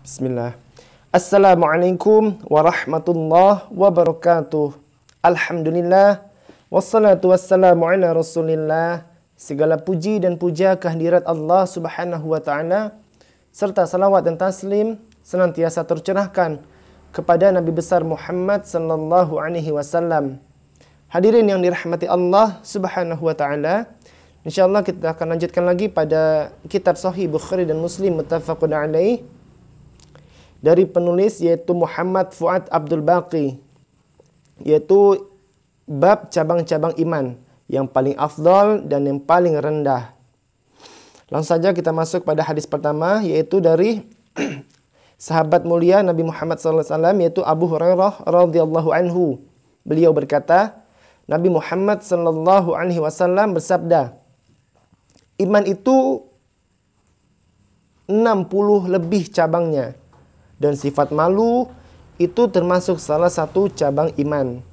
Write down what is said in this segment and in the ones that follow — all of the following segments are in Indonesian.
Bismillah. Assalamualaikum warahmatullahi wabarakatuh. Alhamdulillah. Wassalatu wassalamu ala rasulillah. Segala puji dan puja kehadirat Allah subhanahu wa ta'ala, serta salawat dan taslim senantiasa tercurahkan kepada Nabi besar Muhammad sallallahu alaihi wasallam. Hadirin yang dirahmati Allah subhanahu wa ta'ala, insyaallah kita akan lanjutkan lagi pada kitab Sahih Bukhari dan Muslim muttafaqun alaih dari penulis yaitu Muhammad Fuad Abdul Baqi, yaitu bab cabang-cabang iman yang paling afdal dan yang paling rendah. Langsung saja kita masuk pada hadis pertama, yaitu dari sahabat mulia Nabi Muhammad SAW, yaitu Abu Hurairah radhiyallahu anhu. Beliau berkata, Nabi Muhammad SAW bersabda, iman itu 60 lebih cabangnya, dan sifat malu itu termasuk salah satu cabang iman.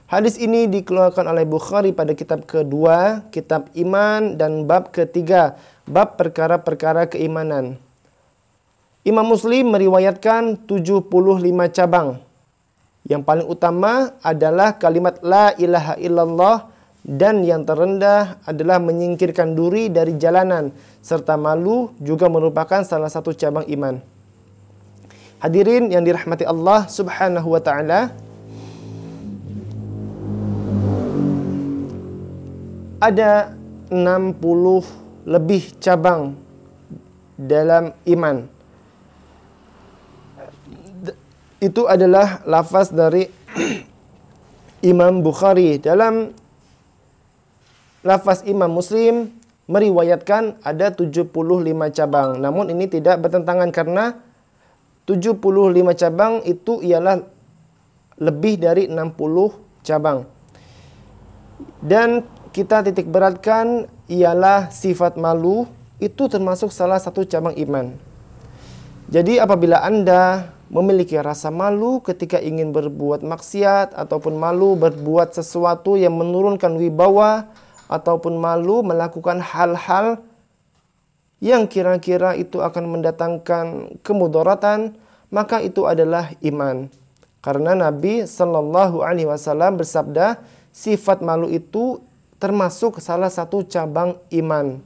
Hadis ini dikeluarkan oleh Bukhari pada kitab kedua, kitab iman, dan bab ketiga, bab perkara-perkara keimanan. Imam Muslim meriwayatkan 75 cabang. Yang paling utama adalah kalimat la ilaha illallah, dan yang terendah adalah menyingkirkan duri dari jalanan, serta malu juga merupakan salah satu cabang iman. Hadirin yang dirahmati Allah subhanahu wa ta'ala, ada 60 lebih cabang dalam iman. Itu adalah lafaz dari Imam Bukhari. Dalam lafaz Imam Muslim meriwayatkan ada 75 cabang. Namun ini tidak bertentangan karena 75 cabang itu ialah lebih dari 60 cabang. Dan kita titik beratkan ialah sifat malu itu termasuk salah satu cabang iman. Jadi apabila Anda memiliki rasa malu ketika ingin berbuat maksiat, ataupun malu berbuat sesuatu yang menurunkan wibawa, ataupun malu melakukan hal-hal yang kira-kira itu akan mendatangkan kemudaratan, maka itu adalah iman. Karena Nabi Shallallahu Alaihi Wasallam bersabda, sifat malu itu termasuk salah satu cabang iman.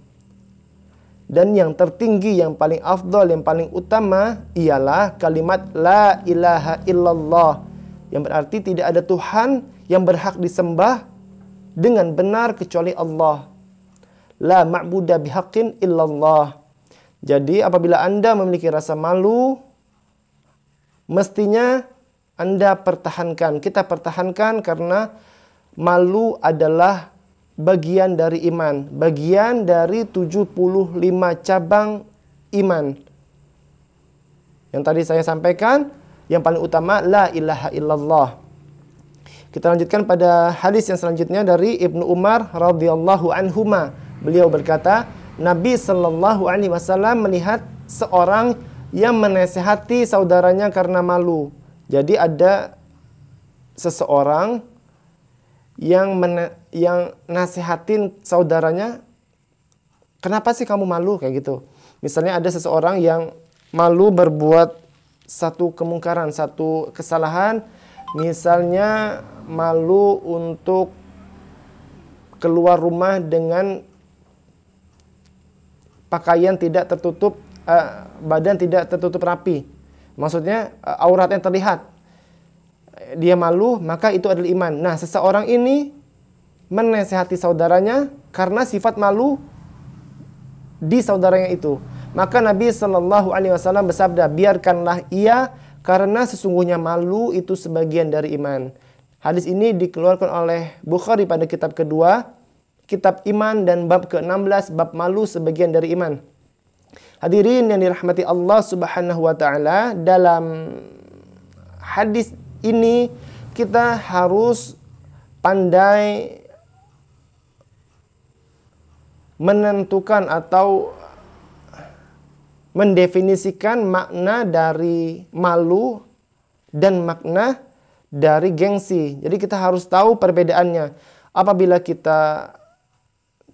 Dan yang tertinggi, yang paling afdal, yang paling utama ialah kalimat la ilaha illallah, yang berarti tidak ada Tuhan yang berhak disembah dengan benar kecuali Allah. La ma'buda bihaqqin illallah. Jadi apabila Anda memiliki rasa malu, mestinya Anda pertahankan. Kita pertahankan karena malu adalah bagian dari iman, bagian dari 75 cabang iman. Yang tadi saya sampaikan, yang paling utama la ilaha illallah. Kita lanjutkan pada hadis yang selanjutnya dari Ibnu Umar radhiyallahu anhuma. Beliau berkata, Nabi sallallahu alaihi wasallam melihat seorang yang menasihati saudaranya karena malu. Jadi ada seseorang yang nasihatin saudaranya, kenapa sih kamu malu, kayak gitu. Misalnya ada seseorang yang malu berbuat satu kemungkaran, satu kesalahan, misalnya malu untuk keluar rumah dengan pakaian tidak tertutup, badan tidak tertutup rapi, maksudnya auratnya terlihat. Dia malu, maka itu adalah iman. Nah, seseorang ini menasihati saudaranya karena sifat malu di saudaranya itu. Maka Nabi Shallallahu Alaihi Wasallam bersabda, biarkanlah ia, karena sesungguhnya malu itu sebagian dari iman. Hadis ini dikeluarkan oleh Bukhari pada kitab kedua, kitab iman, dan bab ke-16, bab malu sebagian dari iman. Hadirin yang dirahmati Allah subhanahu wa ta'ala, dalam hadis ini kita harus pandai menentukan atau mendefinisikan makna dari malu dan makna dari gengsi. Jadi kita harus tahu perbedaannya. Apabila kita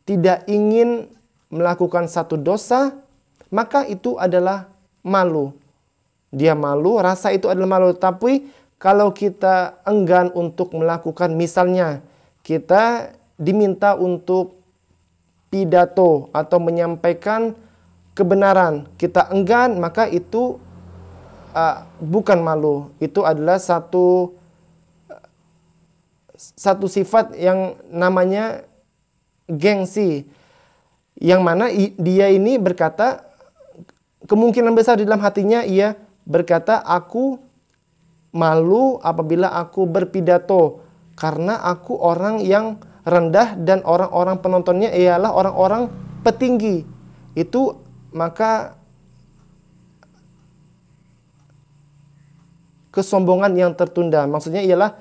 tidak ingin melakukan satu dosa, maka itu adalah malu. dia malu, rasa itu adalah malu. Tapi kalau kita enggan untuk melakukan, misalnya kita diminta untuk pidato atau menyampaikan kebenaran, kita enggan, maka itu bukan malu. Itu adalah satu sifat yang namanya gengsi, yang mana dia ini berkata, kemungkinan besar di dalam hatinya ia berkata, aku malu apabila aku berpidato karena aku orang yang rendah dan orang-orang penontonnya ialah orang-orang petinggi. Itu maka kesombongan yang tertunda. Maksudnya ialah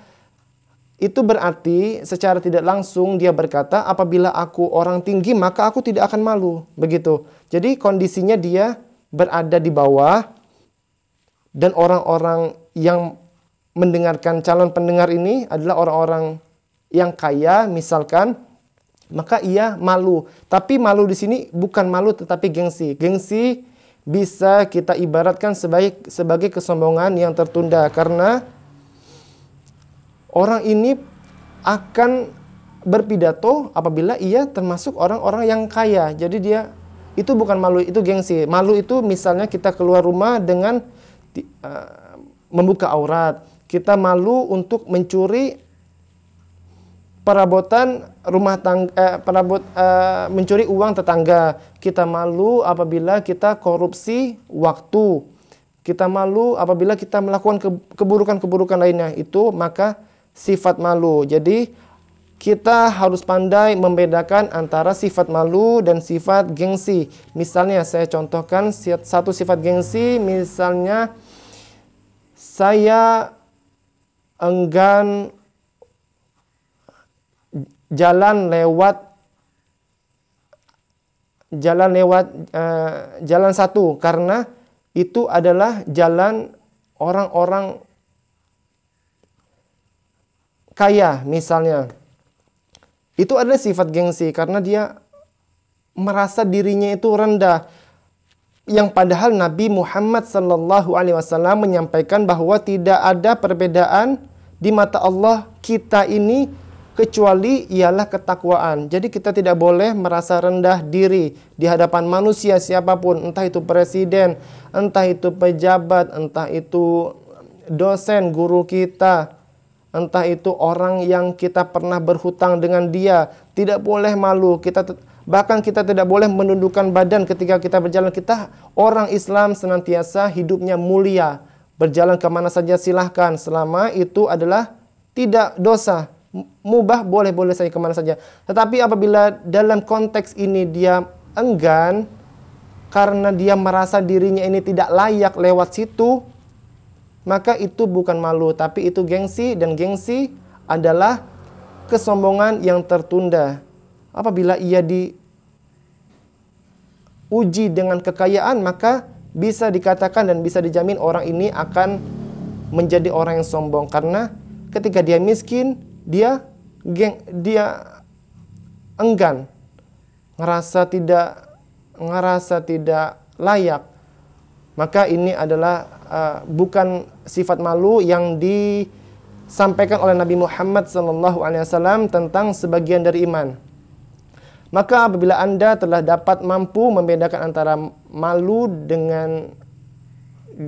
itu berarti secara tidak langsung dia berkata, apabila aku orang tinggi maka aku tidak akan malu. Begitu. Jadi kondisinya dia berada di bawah dan orang-orang yang mendengarkan calon pendengar ini adalah orang-orang yang kaya misalkan, maka ia malu. Tapi malu di sini bukan malu tetapi gengsi. Gengsi bisa kita ibaratkan sebagai kesombongan yang tertunda, karena orang ini akan berpidato apabila ia termasuk orang-orang yang kaya. Jadi dia itu bukan malu, itu gengsi. Malu itu misalnya kita keluar rumah dengan membuka aurat. Kita malu untuk mencuri perabotan rumah tangga, mencuri uang tetangga. Kita malu apabila kita korupsi waktu. Kita malu apabila kita melakukan keburukan-keburukan lainnya. Itu maka sifat malu. Jadi kita harus pandai membedakan antara sifat malu dan sifat gengsi. Misalnya saya contohkan satu sifat gengsi, misalnya saya enggan jalan jalan satu karena itu adalah jalan orang-orang kaya misalnya. Itu adalah sifat gengsi karena dia merasa dirinya itu rendah. Yang padahal Nabi Muhammad SAW menyampaikan bahwa tidak ada perbedaan di mata Allah kita ini kecuali ialah ketakwaan. Jadi kita tidak boleh merasa rendah diri di hadapan manusia siapapun, entah itu presiden, entah itu pejabat, entah itu dosen, guru kita, entah itu orang yang kita pernah berhutang dengan dia. Tidak boleh malu. Bahkan kita tidak boleh menundukkan badan ketika kita berjalan. Kita orang Islam senantiasa hidupnya mulia. Berjalan kemana saja silahkan, selama itu adalah tidak dosa. Mubah boleh-boleh saja kemana saja. Tetapi apabila dalam konteks ini dia enggan karena dia merasa dirinya ini tidak layak lewat situ, maka itu bukan malu, tapi itu gengsi. Dan gengsi adalah kesombongan yang tertunda. Apabila ia diuji dengan kekayaan, maka bisa dikatakan dan bisa dijamin orang ini akan menjadi orang yang sombong. Karena ketika dia miskin, dia enggan, ngerasa tidak layak. Maka ini adalah bukan sifat malu yang disampaikan oleh Nabi Muhammad SAW tentang sebagian dari iman. Maka apabila Anda telah dapat mampu membedakan antara malu dengan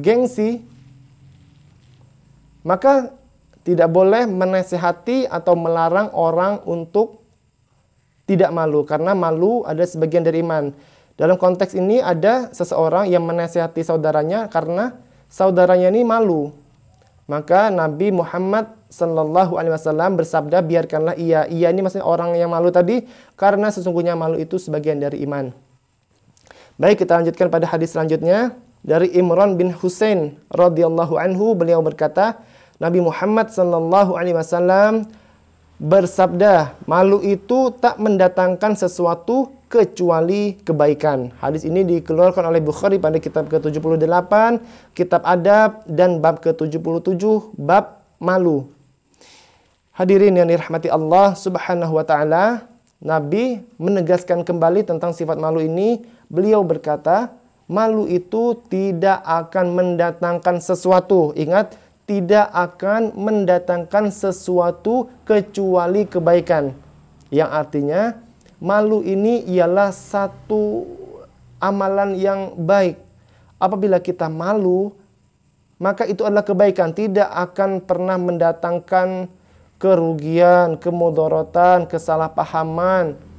gengsi, maka tidak boleh menasihati atau melarang orang untuk tidak malu, karena malu ada sebagian dari iman. Dalam konteks ini ada seseorang yang menasihati saudaranya karena saudaranya ini malu. Maka Nabi Muhammad SAW bersabda, biarkanlah ia ini maksudnya orang yang malu tadi, karena sesungguhnya malu itu sebagian dari iman. Baik, kita lanjutkan pada hadis selanjutnya. Dari Imran bin Husain radhiyallahu anhu, beliau berkata, Nabi Muhammad SAW bersabda, malu itu tak mendatangkan sesuatu kecuali kebaikan. Hadis ini dikeluarkan oleh Bukhari pada kitab ke-78, kitab adab, dan bab ke-77, bab malu. Hadirin yang dirahmati Allah Subhanahu wa taala, Nabi menegaskan kembali tentang sifat malu ini. Beliau berkata, malu itu tidak akan mendatangkan sesuatu. Ingat, tidak akan mendatangkan sesuatu kecuali kebaikan. Yang artinya, malu ini ialah satu amalan yang baik. Apabila kita malu, maka itu adalah kebaikan. Tidak akan pernah mendatangkan kerugian, kemudaratan, kesalahpahaman.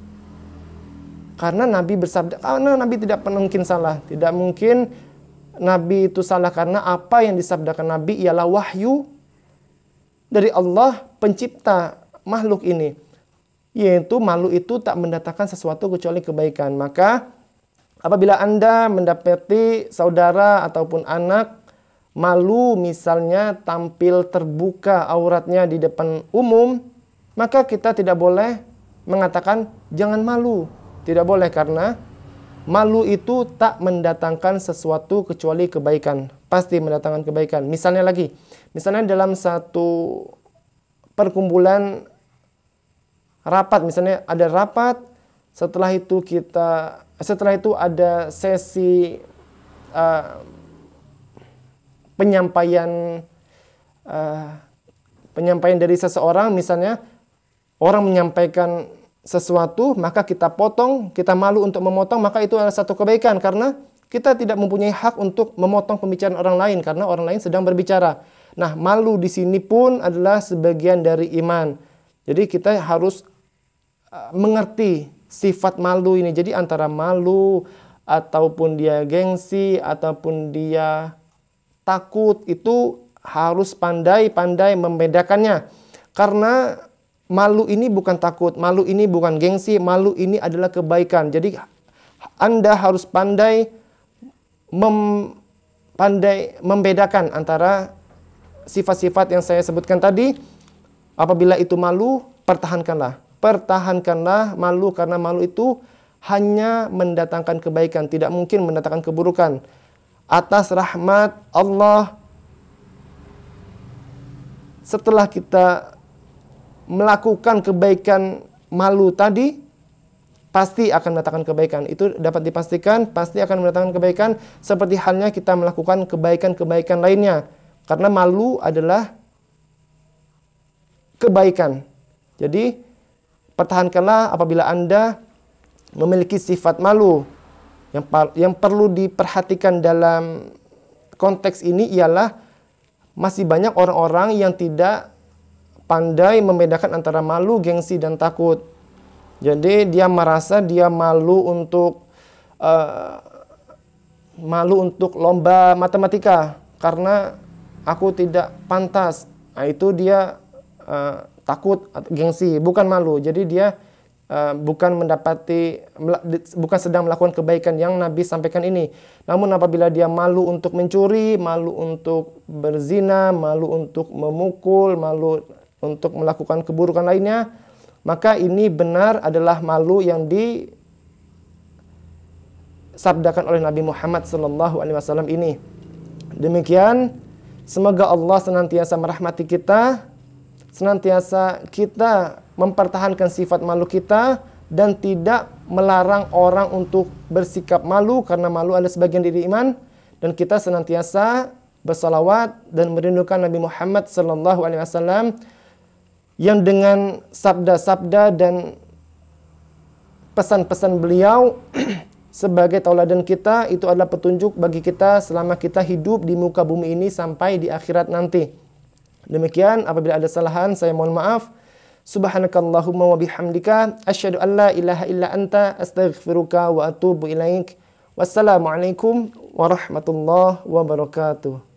Karena Nabi bersabda, karena Nabi tidak pernah mungkin salah. Tidak mungkin Nabi itu salah karena apa yang disabdakan Nabi ialah wahyu dari Allah pencipta makhluk ini. Yaitu malu itu tak mendatangkan sesuatu kecuali kebaikan. Maka apabila Anda mendapati saudara ataupun anak malu misalnya tampil terbuka auratnya di depan umum, maka kita tidak boleh mengatakan jangan malu. Tidak boleh, karena malu itu tak mendatangkan sesuatu kecuali kebaikan. Pasti mendatangkan kebaikan. Misalnya dalam satu perkumpulan rapat, misalnya ada rapat, setelah itu ada sesi penyampaian dari seseorang, misalnya orang menyampaikan sesuatu, maka kita potong, kita malu untuk memotong, maka itu adalah satu kebaikan karena kita tidak mempunyai hak untuk memotong pembicaraan orang lain karena orang lain sedang berbicara. Nah, malu di sini pun adalah sebagian dari iman. Jadi kita harus mengerti sifat malu ini. Jadi antara malu ataupun dia gengsi ataupun dia takut itu harus pandai-pandai membedakannya. Karena malu ini bukan takut, malu ini bukan gengsi, malu ini adalah kebaikan. Jadi Anda harus pandai membedakan antara sifat-sifat yang saya sebutkan tadi. Apabila itu malu, pertahankanlah. Pertahankanlah malu, karena malu itu hanya mendatangkan kebaikan, tidak mungkin mendatangkan keburukan. Atas rahmat Allah, setelah kita melakukan kebaikan malu tadi, pasti akan mendatangkan kebaikan. Itu dapat dipastikan, pasti akan mendatangkan kebaikan, seperti halnya kita melakukan kebaikan-kebaikan lainnya. Karena malu adalah kebaikan. Jadi, pertahankanlah apabila Anda memiliki sifat malu. Yang perlu diperhatikan dalam konteks ini ialah masih banyak orang-orang yang tidak pandai membedakan antara malu, gengsi, dan takut. Jadi dia merasa dia malu untuk lomba matematika karena aku tidak pantas. Nah, itu dia takut, gengsi, bukan malu. Jadi dia bukan sedang melakukan kebaikan yang Nabi sampaikan ini. Namun apabila dia malu untuk mencuri, malu untuk berzina, malu untuk memukul, malu untuk melakukan keburukan lainnya, maka ini benar adalah malu yang disabdakan oleh Nabi Muhammad SAW ini. Demikian, semoga Allah senantiasa merahmati kita, senantiasa kita mempertahankan sifat malu kita, dan tidak melarang orang untuk bersikap malu, karena malu adalah sebagian dari iman, dan kita senantiasa bersalawat dan merindukan Nabi Muhammad SAW yang dengan sabda-sabda dan pesan-pesan beliau sebagai tauladan kita, itu adalah petunjuk bagi kita selama kita hidup di muka bumi ini sampai di akhirat nanti. Demikian, apabila ada kesalahan saya mohon maaf. Subhanakallahumma wa bihamdika asyhadu an la ilaha illa anta astaghfiruka wa atubu ilaik. Wassalamualaikum warahmatullahi wabarakatuh.